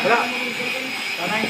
Wala. Tanay.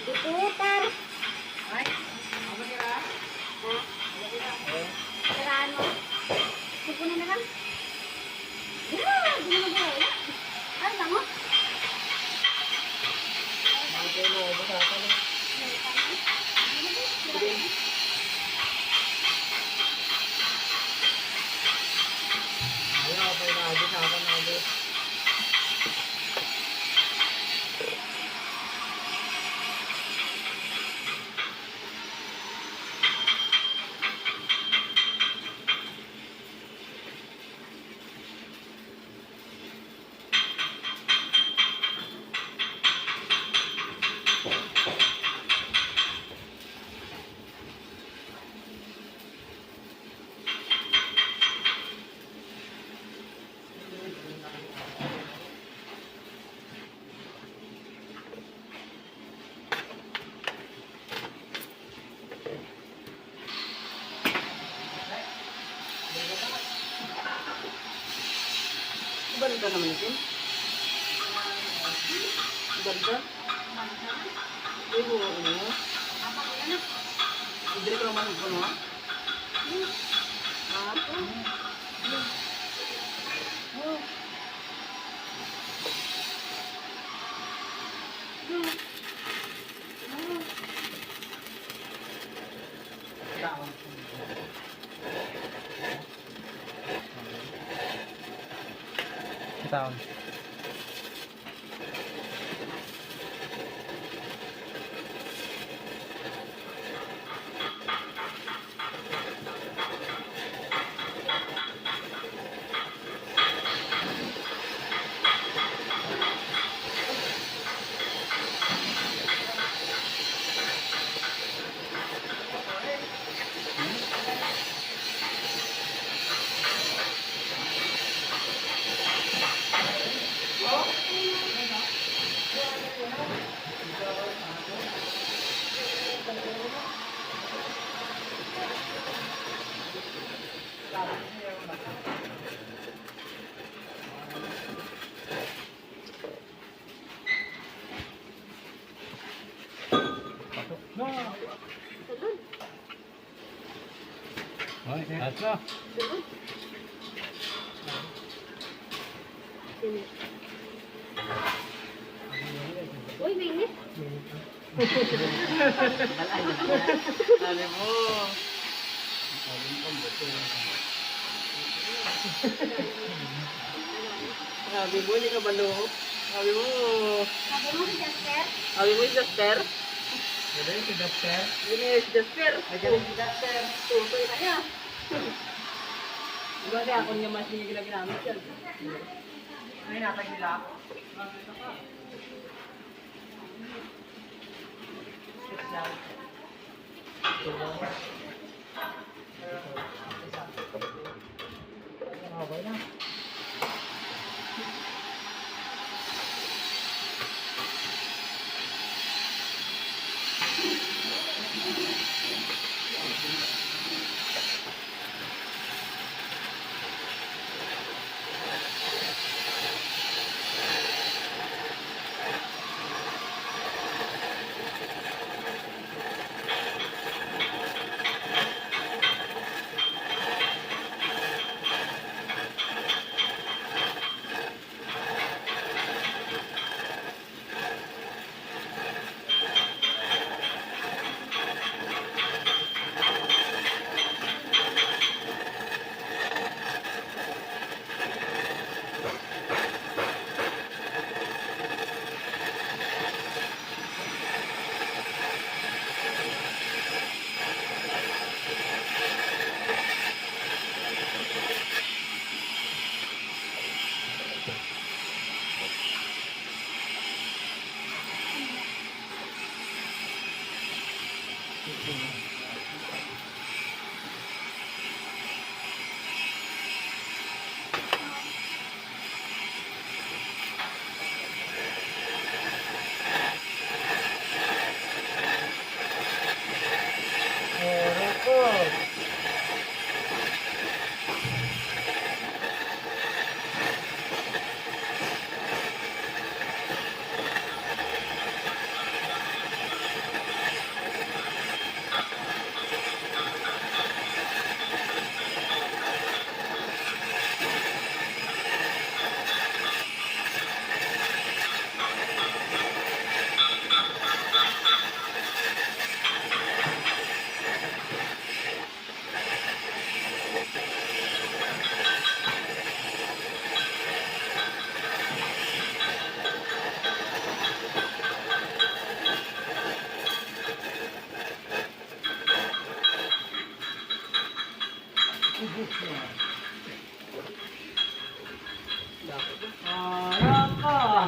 Diputar. Siraan mo. Sipunin na lang. Di naman ba wala? Ay, tango. Ganda naman ito. Ganda. Ay, buwa ko na. Hindi ko naman ito na. Taon. Okay, asa. Uy, mainit. Sabi mo. Sabi mo, hindi ka balo. Sabi mo. Sabi mo si Jasper? Sabi mo si Jasper? Jadi si dokter. Ini si Jasper. Ajarin si dokter. Tutoy na niya. Diba siya, kung yung mas hindi ginagamit yan. Ay, natag nila. Okay na.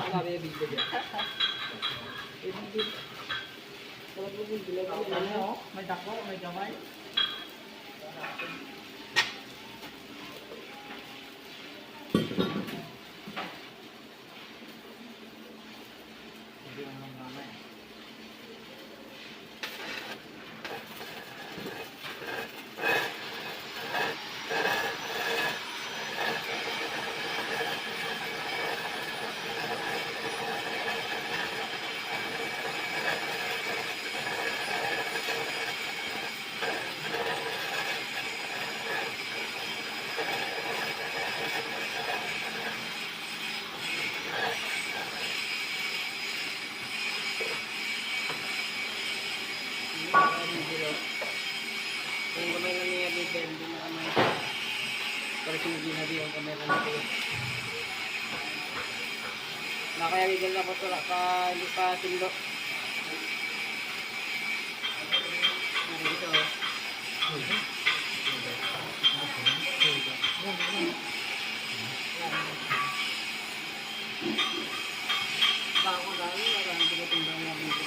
Sabi yung video niya. Ano? May dako, may gamay. Yung kamay na niya dito, hindi na kamay. Pero sinigil na din yung kamay na dito. Nakayagigil na po ito ka, hindi pa sindo. Dito. Bako dahil, marami pinatimbang nga dito.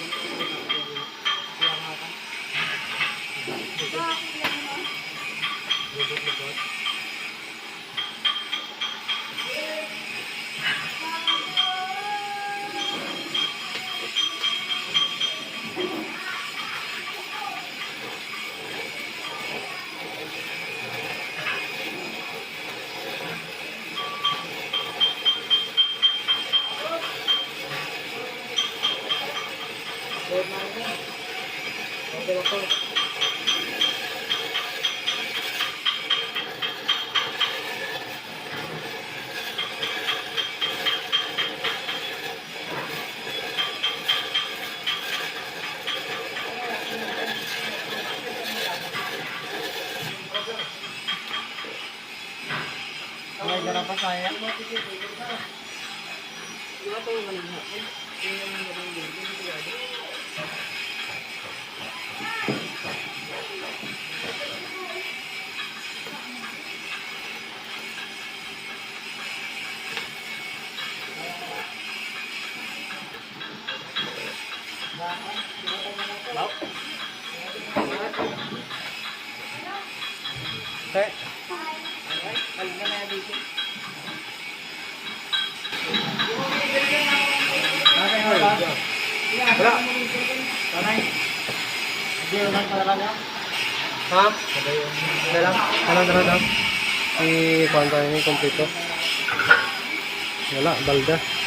May garap pa saya. Wow. Okay. Balik na na dito. Wala. Tanay. Hindi lang pala niya. Ha? Okay lang. Ano? I-kuhan tayo yung kompleto. Wala, balda.